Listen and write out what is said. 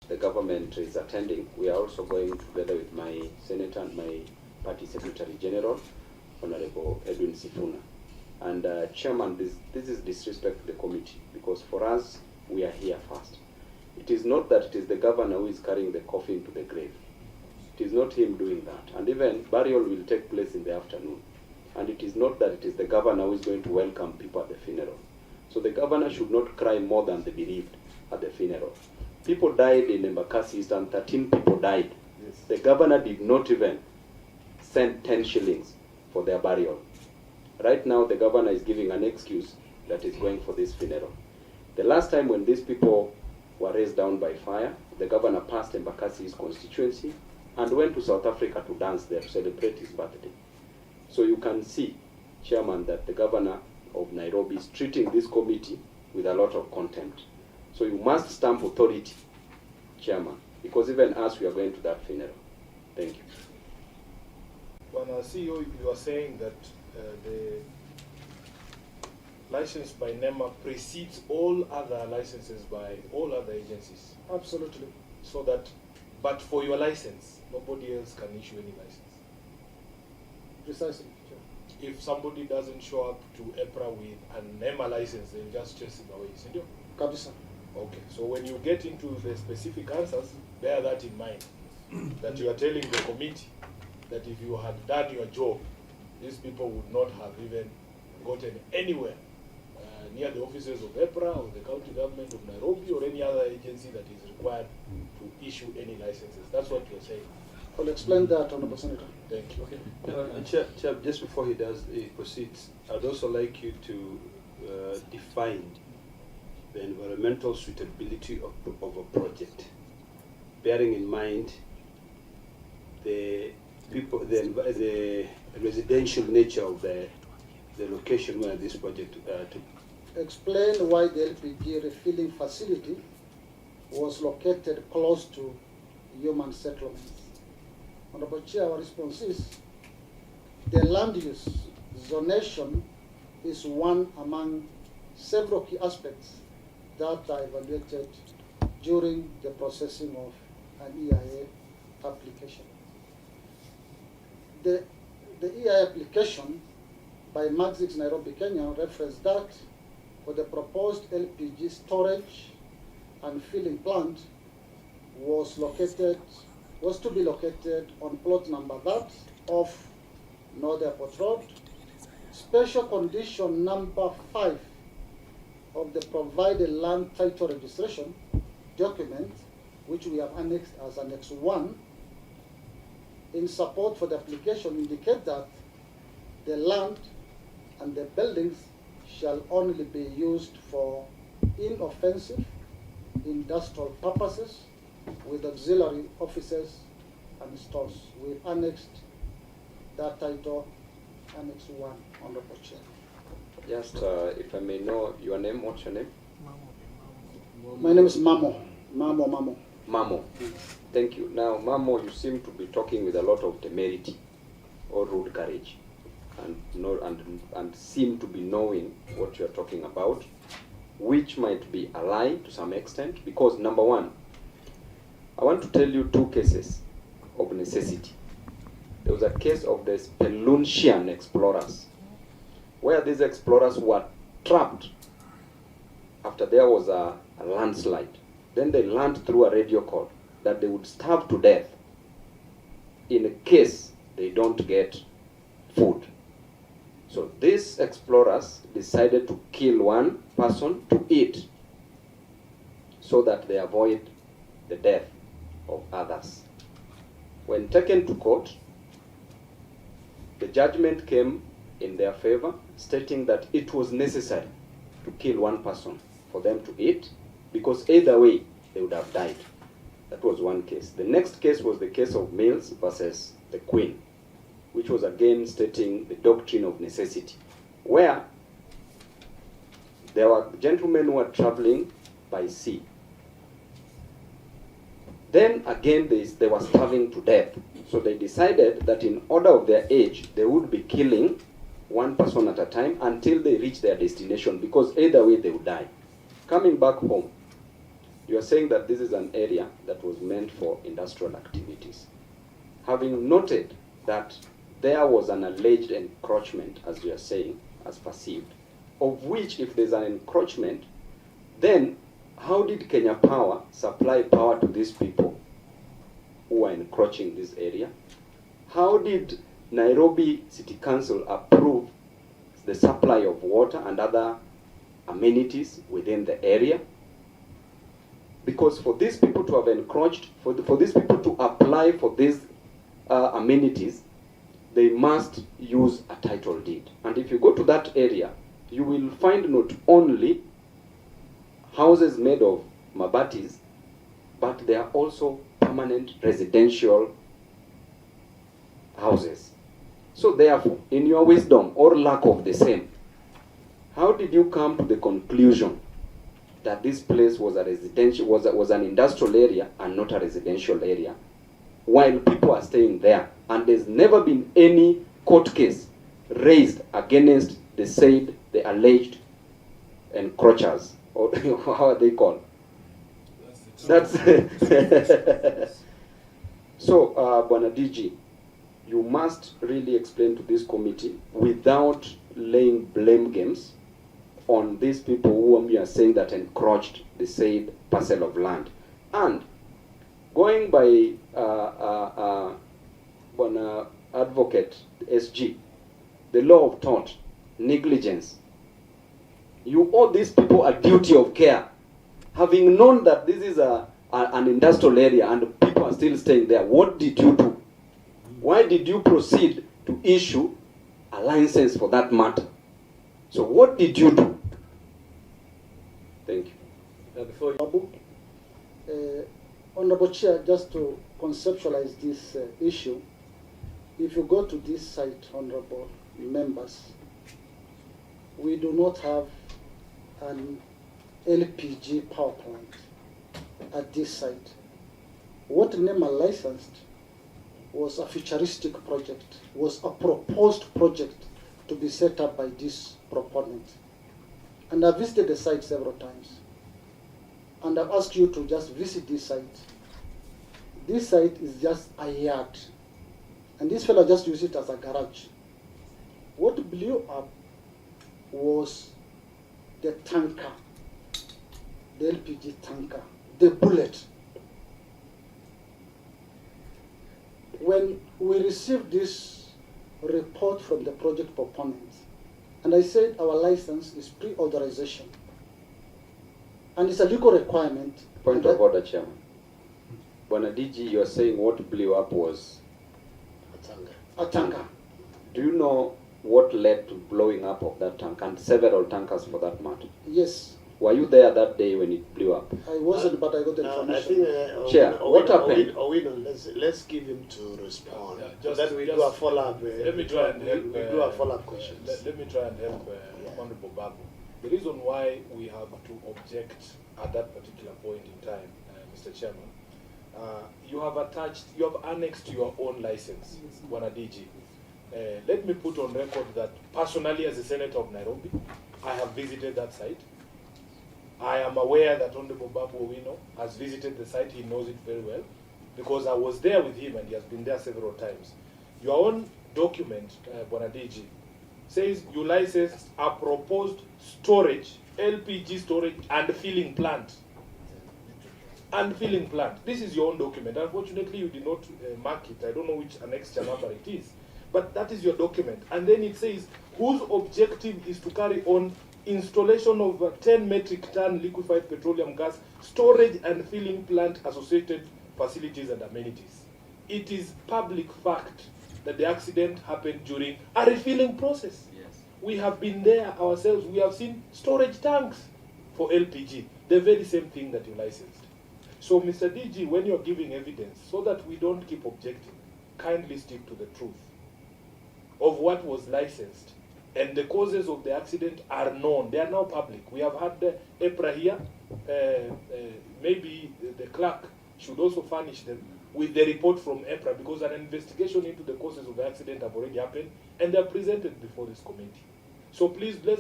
the government is attending, we are also going together with my senator and my party secretary general, Honorable Edwin Sifuna. And Chairman, this is disrespect to the committee, because for us, we are here first. It is not that it is the governor who is carrying the coffin to the grave. It is not him doing that. And even burial will take place in the afternoon. And it is not that it is the governor who is going to welcome people at the funeral. So the governor should not cry more than the bereaved at the funeral. People died in Embakasi East and 13 people died. Yes. The governor did not even send 10 shillings for their burial. Right now, the governor is giving an excuse that is going for this funeral. The last time when these people were raised down by fire, the governor passed Embakasi's constituency and went to South Africa to dance there to celebrate his birthday. So you can see, Chairman, that the governor of Nairobi is treating this committee with a lot of contempt. So you must stamp authority, Chairman, because even us, we are going to that funeral. Thank you. When CEO, you are saying that the license by NEMA precedes all other licenses by all other agencies. Absolutely. So that, but for your license, nobody else can issue any license. Precisely. If somebody doesn't show up to EPRA with a NEMA license, then just chase him away, isn't it? Kabisa. Okay, so when you get into the specific answers, bear that in mind, that you are telling the committee that if you had done your job, these people would not have even gotten anywhere near the offices of EPRA or the county government of Nairobi or any other agency that is required to issue any licenses. That's what you're saying. I'll explain that, Honorable Senator. Thank you. Okay. Chair, just before he proceeds, I'd also like you to define the environmental suitability of a project, bearing in mind the residential nature of the location where this project took. Explain why the LPG refilling facility was located close to human settlements. Honorable Chair, our response is the land use zonation is one among several key aspects that are evaluated during the processing of an EIA application. The EIA application by Maxix Nairobi, Kenya referenced that for the proposed LPG storage and filling plant was to be located on plot number that of North Airport Road. Special condition number 5 of the provided land title registration document, which we have annexed as Annex 1, in support for the application indicate that the land and the buildings shall only be used for inoffensive industrial purposes with auxiliary offices and stores. We've annexed that title, Annex 1, Honorable Chair. Just, if I may know your name, what's your name? My name is Mamo. Mamo. Mamo. Thank you. Now, Mamo, you seem to be talking with a lot of temerity or rude courage, and seem to be knowing what you are talking about, which might be a lie to some extent, because number one, I want to tell you 2 cases of necessity. There was a case of the Speluntian explorers, where these explorers were trapped after there was a landslide. Then they learned through a radio call that they would starve to death in case they don't get food. So these explorers decided to kill one person to eat so that they avoid the death of others. When taken to court, the judgment came in their favor, stating that it was necessary to kill one person for them to eat, because either way they would have died. That was one case. The next case was the case of Mills versus the Queen, which was again stating the doctrine of necessity, where there were gentlemen who were traveling by sea. Then again they were starving to death. So they decided that in order of their age, they would be killing one person at a time until they reach their destination, because either way they would die. Coming back home, You are saying that this is an area that was meant for industrial activities. Having noted that there was an alleged encroachment, as you are saying, as perceived, of which if there's an encroachment, then how did Kenya Power supply power to these people who are encroaching this area? How did Nairobi City Council approve the supply of water and other amenities within the area? Because for these people to have encroached, for these people to apply for these amenities, they must use a title deed. And if you go to that area, you will find not only houses made of mabatis, but they are also permanent residential houses. So therefore, in your wisdom or lack of the same, how did you come to the conclusion that this place was a residential, was an industrial area and not a residential area, while people are staying there, and there's never been any court case raised against the alleged encroachers, or how are they called? That's so, Bwana DG, you must really explain to this committee without laying blame games on these people who we are saying that encroached the said parcel of land. And going by Bwana Advocate SG, the law of tort, negligence, you owe these people a duty of care. Having known that this is an industrial area and people are still staying there, what did you do? Why did you proceed to issue a license for that matter? So what did you do? Thank you. Before you... Babu, Honorable Chair, just to conceptualize this issue, if you go to this site, Honorable members, we do not have an LPG power plant at this site. What NEMA licensed was a futuristic project, was a proposed project to be set up by this proponent. And I visited the site several times. And I've asked you to just visit this site. This site is just a yard. And this fellow just used it as a garage. What blew up was the tanker, the LPG tanker, the bullet. When we received this report from the project proponent, and I said our license is pre-authorization, and it's a legal requirement. Point of order, Chairman. Bwana DG, you are saying what blew up was A tanker. Do you know what led to blowing up of that tank and several tankers for that matter? Yes. Were you there that day when it blew up? I wasn't, but I got the information. I think, Chair, what happened? Let's give him to respond. Yeah, Then we do a follow-up. Let me try and help. We do a follow-up questions. Let me try and help Honorable Babu. The reason why we have to object at that particular point in time, Mr. Chairman, you have annexed your own license, Bwana DG. Let me put on record that personally, as a senator of Nairobi, I have visited that site. I am aware that Honorable Babu Owino has visited the site. He knows it very well because I was there with him and he has been there several times. Your own document, Bwana DG, says you licensed a proposed storage, LPG storage and filling plant. And filling plant. This is your own document. Unfortunately, you did not mark it. I don't know which annexure number it is. But that is your document. And then it says, whose objective is to carry on installation of a 10 metric ton liquefied petroleum gas storage and filling plant associated facilities and amenities. It is public fact that the accident happened during a refilling process. Yes. We have been there ourselves. We have seen storage tanks for LPG, the very same thing that you licensed. So, Mr. DG, when you're giving evidence, so that we don't keep objecting, kindly stick to the truth of what was licensed. And the causes of the accident are known. They are now public. We have had the EPRA here. Maybe the clerk should also furnish them with the report from EPRA, because an investigation into the causes of the accident have already happened and they are presented before this committee. So please, let's